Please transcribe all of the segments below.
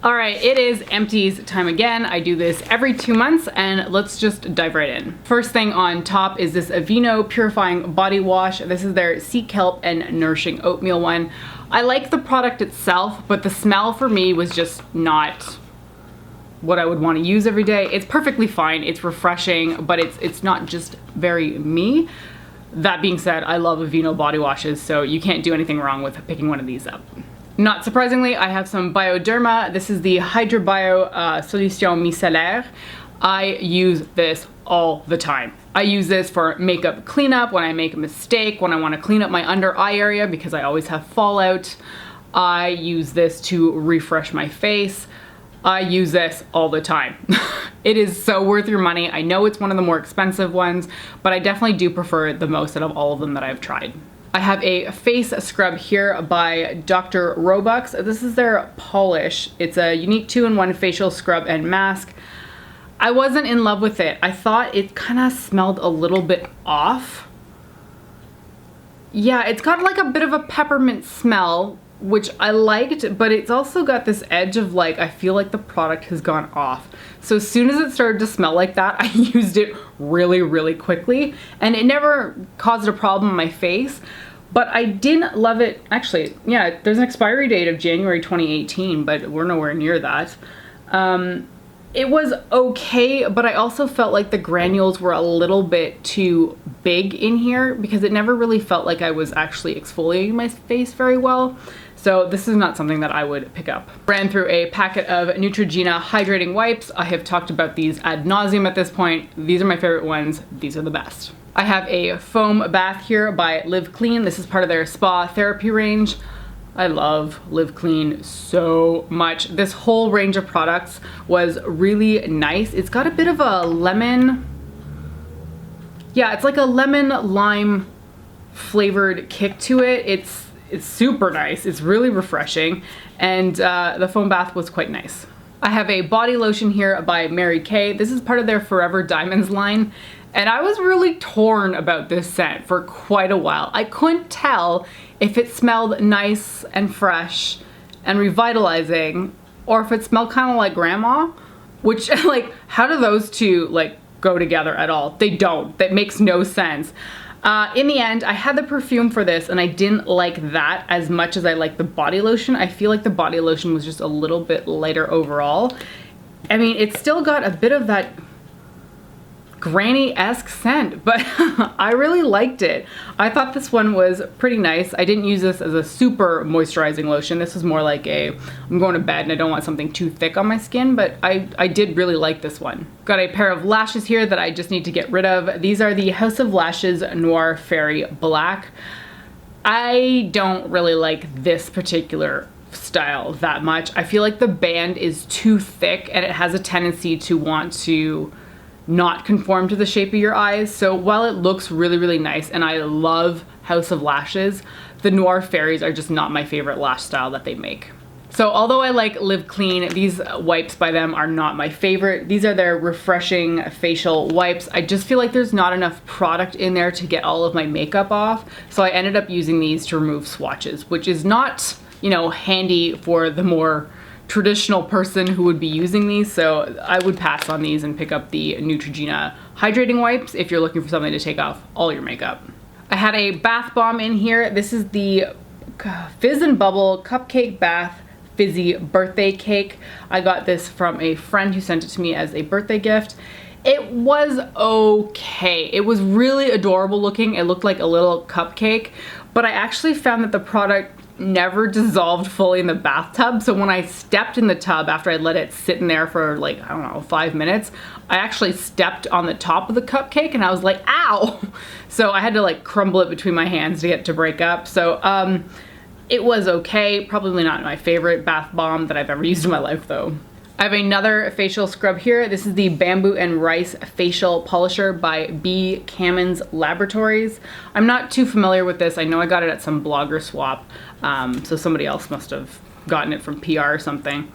All right, it is Empties time again. I do this every 2 months and let's just dive right in. First thing on top is this Aveeno Purifying Body Wash. This is their Sea Kelp and Nourishing Oatmeal one. I like the product itself, but the smell for me was just not what I would want to use every day. It's perfectly fine, it's refreshing, but it's not just very me. That being said, I love Aveeno body washes, so you can't do anything wrong with picking one of these up. Not surprisingly, I have some Bioderma. This is the Hydra Bio Solution Micellar. I use this all the time. I use this for makeup cleanup, when I make a mistake, when I want to clean up my under eye area because I always have fallout. I use this to refresh my face. I use this all the time. It is so worth your money. I know it's one of the more expensive ones, but I definitely do prefer it the most out of all of them that I've tried. I have a face scrub here by Dr. Roebucks. This is their Polish. It's a unique 2-in-1 facial scrub and mask. I wasn't in love with it. I thought it kind of smelled a little bit off. Yeah, it's got like a bit of a peppermint smell, which I liked, but it's also got this edge of like, I feel like the product has gone off. So as soon as it started to smell like that, I used it really, really quickly, and it never caused a problem on my face, but I didn't love it. Actually, yeah, there's an expiry date of January 2018, but we're nowhere near that. It was okay, but I also felt like the granules were a little bit too big in here because it never really felt like I was actually exfoliating my face very well. So this is not something that I would pick up. Ran through a packet of Neutrogena hydrating wipes. I have talked about these ad nauseum at this point. These are my favorite ones. These are the best. I have a foam bath here by Live Clean. This is part of their spa therapy range. I love Live Clean so much. This whole range of products was really nice. It's got a bit of a lemon, yeah, it's like a lemon lime flavored kick to it. It's super nice. It's really refreshing, and the foam bath was quite nice. I have a body lotion here by Mary Kay. This is part of their Forever Diamonds line, and I was really torn about this scent for quite a while. I couldn't tell if it smelled nice and fresh and revitalizing, or if it smelled kind of like grandma, which like, how do those two like go together at all? They don't. That makes no sense. In the end, I had the perfume for this and I didn't like that as much as I liked the body lotion. I feel like the body lotion was just a little bit lighter overall. I mean, it's still got a bit of that granny-esque scent, but I really liked it. I thought this one was pretty nice. I didn't use this as a super moisturizing lotion. This was more like a, I'm going to bed and I don't want something too thick on my skin, but I did really like this one. Got a pair of lashes here that I just need to get rid of. These are the House of Lashes Noir Fairy Black. I don't really like this particular style that much. I feel like the band is too thick and it has a tendency to want to not conform to the shape of your eyes. So while it looks really, really nice and I love House of Lashes, the Noir Fairies are just not my favorite lash style that they make. So although I like Live Clean, these wipes by them are not my favorite. These are their refreshing facial wipes. I just feel like there's not enough product in there to get all of my makeup off. So I ended up using these to remove swatches, which is not, you know, handy for the more traditional person who would be using these, so I would pass on these and pick up the Neutrogena hydrating wipes if you're looking for something to take off all your makeup. I had a bath bomb in here. This is the Fizz and Bubble Cupcake Bath Fizzy Birthday Cake. I got this from a friend who sent it to me as a birthday gift. It was okay. It was really adorable looking. It looked like a little cupcake, but I actually found that the product never dissolved fully in the bathtub. So when I stepped in the tub after I let it sit in there for like, I don't know, 5 minutes, I actually stepped on the top of the cupcake and I was like, ow! So I had to like crumble it between my hands to get it to break up. So it was okay. Probably not my favorite bath bomb that I've ever used in my life though. I have another facial scrub here. This is the Bamboo and Rice Facial Polisher by B. Kamins Laboratories. I'm not too familiar with this. I know I got it at some blogger swap, so somebody else must have gotten it from PR or something.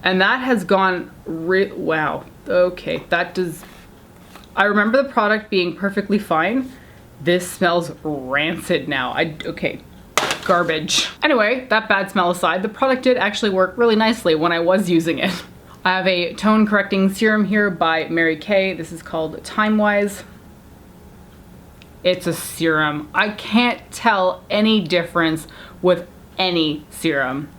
And that has gone, wow, okay, that does, I remember the product being perfectly fine. This smells rancid now. Okay, garbage. Anyway, that bad smell aside, the product did actually work really nicely when I was using it. I have a tone correcting serum here by Mary Kay. This is called Time Wise. It's a serum. I can't tell any difference with any serum.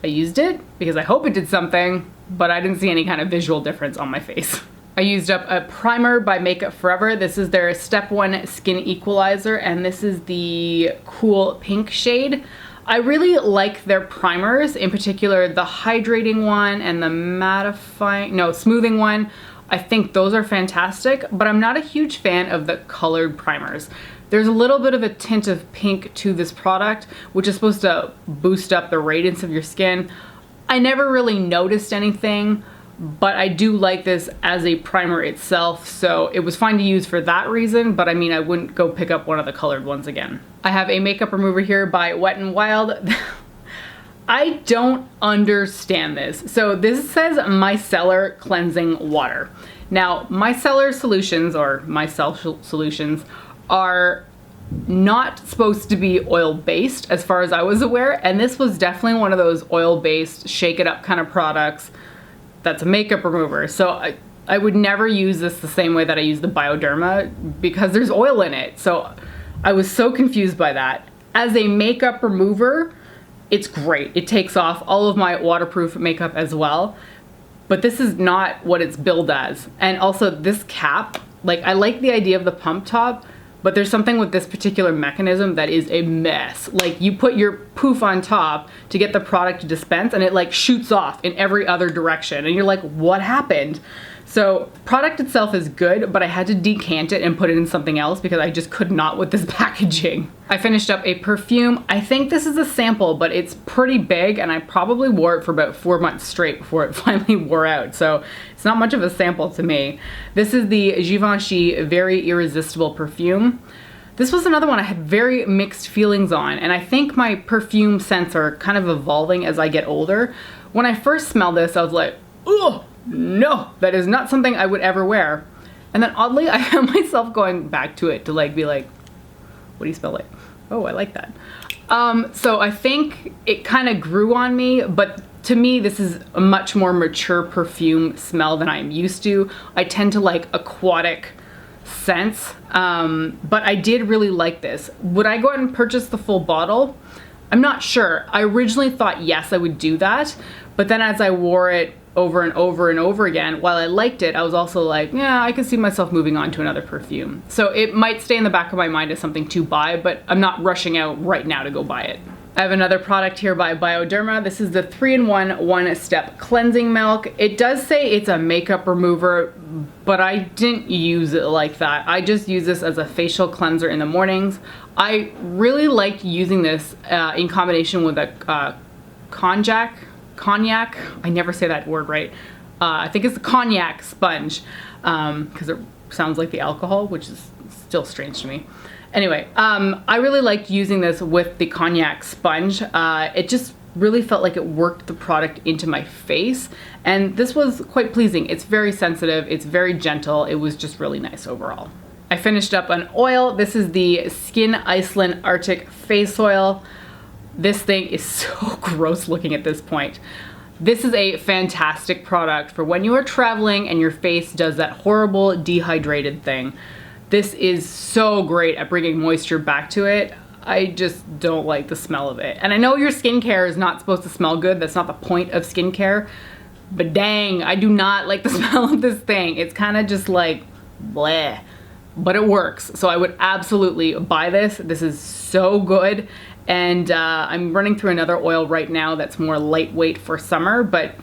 I used it because I hope it did something, but I didn't see any kind of visual difference on my face. I used up a primer by Makeup Forever. This is their Step 1 Skin Equalizer, and this is the cool pink shade. I really like their primers, in particular the hydrating one and the smoothing one. I think those are fantastic, but I'm not a huge fan of the colored primers. There's a little bit of a tint of pink to this product, which is supposed to boost up the radiance of your skin. I never really noticed anything, but I do like this as a primer itself, so it was fine to use for that reason, but I mean, I wouldn't go pick up one of the colored ones again. I have a makeup remover here by Wet n Wild. I don't understand this. So this says Micellar Cleansing Water. Now, Micellar solutions, or Micelle solutions, are not supposed to be oil-based as far as I was aware, and this was definitely one of those oil-based, shake it up kind of products that's a makeup remover. So I would never use this the same way that I use the Bioderma because there's oil in it. So I was so confused by that. As a makeup remover, it's great. It takes off all of my waterproof makeup as well, but this is not what it's billed as. And also this cap, like I like the idea of the pump top, but there's something with this particular mechanism that is a mess. Like you put your poof on top to get the product to dispense and it like shoots off in every other direction. And you're like, what happened? So product itself is good, but I had to decant it and put it in something else because I just could not with this packaging. I finished up a perfume. I think this is a sample, but it's pretty big and I probably wore it for about 4 months straight before it finally wore out. So it's not much of a sample to me. This is the Givenchy Very Irresistible perfume. This was another one I had very mixed feelings on, and I think my perfume scents are kind of evolving as I get older. When I first smelled this, I was like, ugh, no, that is not something I would ever wear. And then oddly, I found myself going back to it to like be like, what do you smell like? Oh, I like that. So I think it kind of grew on me, but to me, this is a much more mature perfume smell than I'm used to. I tend to like aquatic scents, but I did really like this. Would I go out and purchase the full bottle? I'm not sure. I originally thought yes, I would do that, but then as I wore it over and over and over again, while I liked it, I was also like, yeah, I could see myself moving on to another perfume. So it might stay in the back of my mind as something to buy, but I'm not rushing out right now to go buy it. I have another product here by Bioderma. This is the 3-in-1 one-step cleansing milk. It does say it's a makeup remover, but I didn't use it like that. I just use this as a facial cleanser in the mornings. I really liked using this in combination with a cognac, I never say that word right. I think it's the cognac sponge because it sounds like the alcohol, which is still strange to me. Anyway, I really liked using this with the cognac sponge. It just really felt like it worked the product into my face, and this was quite pleasing. It's very sensitive, it's very gentle, it was just really nice overall. I finished up an oil. This is the Skin Iceland Arctic Face Oil. This thing is so gross looking at this point. This is a fantastic product for when you are traveling and your face does that horrible dehydrated thing. This is so great at bringing moisture back to it. I just don't like the smell of it. And I know your skincare is not supposed to smell good. That's not the point of skincare. But dang, I do not like the smell of this thing. It's kind of just like bleh. But it works. So I would absolutely buy this. This is so good. And I'm running through another oil right now that's more lightweight for summer, but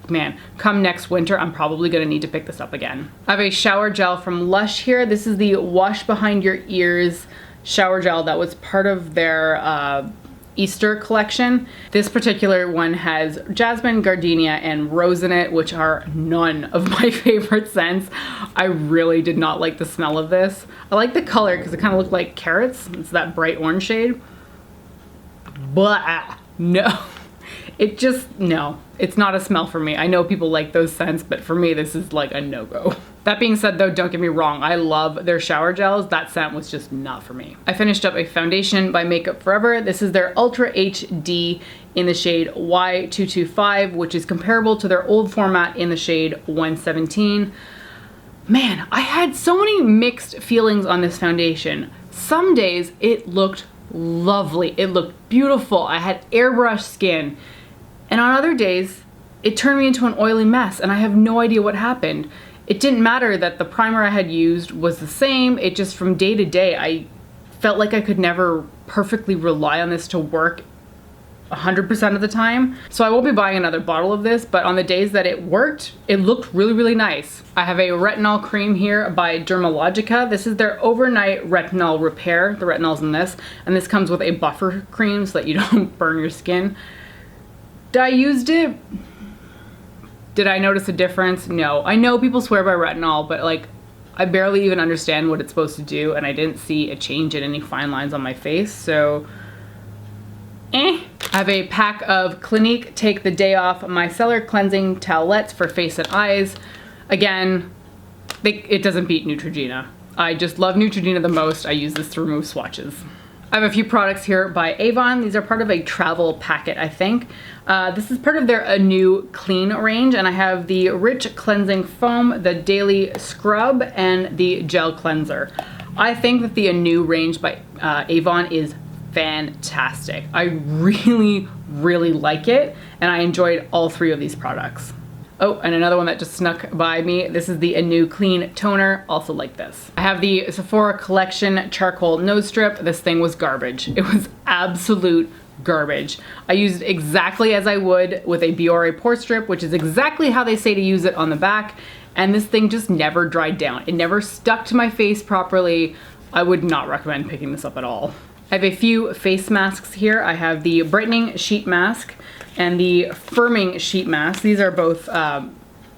man, come next winter, I'm probably gonna need to pick this up again. I have a shower gel from Lush here. This is the Wash Behind Your Ears shower gel that was part of their Easter collection. This particular one has jasmine, gardenia, and rose in it, which are none of my favorite scents. I really did not like the smell of this. I like the color because it kind of looked like carrots. It's that bright orange shade. But no, It just, no, it's not a smell for me. I know people like those scents, but for me, this is like a no-go. That being said though, don't get me wrong, I love their shower gels. That scent was just not for me. I finished up a foundation by Makeup Forever. This is their Ultra HD in the shade Y225, which is comparable to their old format in the shade 117. Man, I had so many mixed feelings on this foundation. Some days it looked lovely. It looked beautiful. I had airbrush skin. And on other days, it turned me into an oily mess and I have no idea what happened. It didn't matter that the primer I had used was the same. It just, from day to day, I felt like I could never perfectly rely on this to work 100% of the time. So I won't be buying another bottle of this, but on the days that it worked, it looked really, really nice. I have a retinol cream here by Dermalogica. This is their overnight retinol repair. The retinol's in this, and this comes with a buffer cream so that you don't burn your skin. I used it. Did I notice a difference? No. I know people swear by retinol, but like, I barely even understand what it's supposed to do, and I didn't see a change in any fine lines on my face, so I have a pack of Clinique Take the Day Off Micellar Cleansing Towelettes for face and eyes. Again, it doesn't beat Neutrogena. I just love Neutrogena the most. I use this to remove swatches. I have a few products here by Avon. These are part of a travel packet, I think. This is part of their Anew Clean range, and I have the Rich Cleansing Foam, the Daily Scrub, and the Gel Cleanser. I think that the Anew range by Avon is fantastic. I really, really like it, and I enjoyed all three of these products. Oh, and another one that just snuck by me. This is the Anew Clean Toner, also like this. I have the Sephora Collection Charcoal Nose Strip. This thing was garbage. It was absolute garbage. I used it exactly as I would with a Biore Pore Strip, which is exactly how they say to use it on the back, and this thing just never dried down. It never stuck to my face properly. I would not recommend picking this up at all. I have a few face masks here. I have the Brightening Sheet Mask and the Firming Sheet Mask. These are both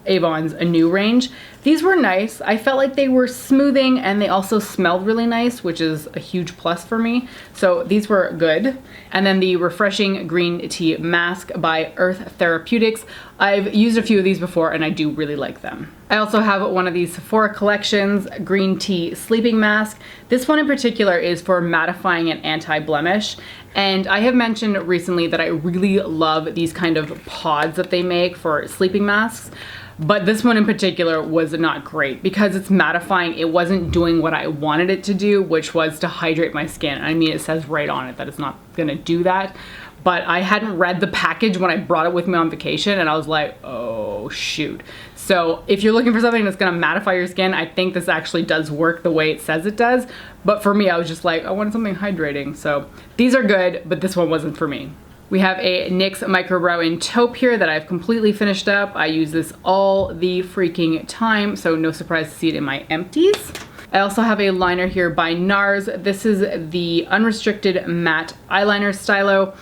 Avon's Anew range. These were nice. I felt like they were smoothing and they also smelled really nice, which is a huge plus for me. So these were good. And then the Refreshing Green Tea Mask by Earth Therapeutics. I've used a few of these before and I do really like them. I also have one of these Sephora Collections Green Tea Sleeping Mask. This one in particular is for mattifying and anti-blemish. And I have mentioned recently that I really love these kind of pods that they make for sleeping masks. But this one in particular was not great because it's mattifying. It wasn't doing what I wanted it to do, which was to hydrate my skin. I mean, it says right on it that it's not gonna do that. But I hadn't read the package when I brought it with me on vacation and I was like, oh shoot. So if you're looking for something that's gonna mattify your skin, I think this actually does work the way it says it does. But for me, I was just like, I wanted something hydrating. So these are good, but this one wasn't for me. We have a NYX Microbrow in Taupe here that I've completely finished up. I use this all the freaking time, so no surprise to see it in my empties. I also have a liner here by NARS. This is the Unrestricted Matte Eyeliner Stylo.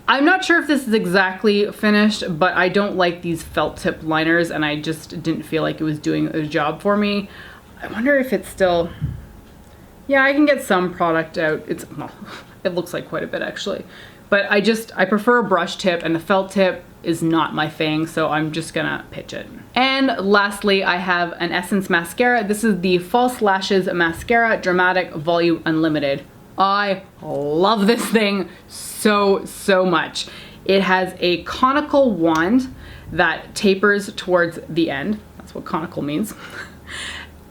I'm not sure if this is exactly finished, but I don't like these felt tip liners and I just didn't feel like it was doing a job for me. I wonder if it's still, yeah, I can get some product out. Well, it looks like quite a bit actually. But I prefer a brush tip and the felt tip is not my thing, so I'm just gonna pitch it. And lastly, I have an Essence mascara. This is the False Lashes Mascara Dramatic Volume Unlimited. I love this thing so, so much. It has a conical wand that tapers towards the end. That's what conical means.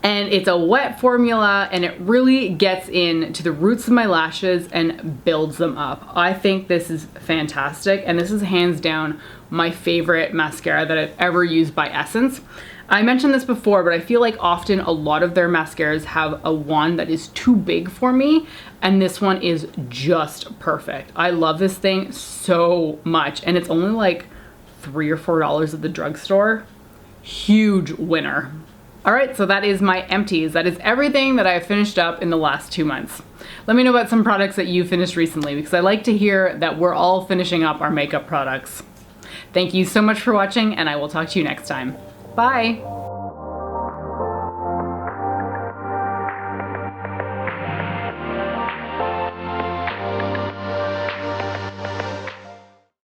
And it's a wet formula and it really gets into the roots of my lashes and builds them up. I think this is fantastic and this is hands down my favorite mascara that I've ever used by Essence. I mentioned this before, but I feel like often a lot of their mascaras have a wand that is too big for me and this one is just perfect. I love this thing so much and it's only like $3 or $4 at the drugstore. Huge winner. All right, so that is my empties. That is everything that I've finished up in the last 2 months. Let me know about some products that you finished recently because I like to hear that we're all finishing up our makeup products. Thank you so much for watching and I will talk to you next time. Bye.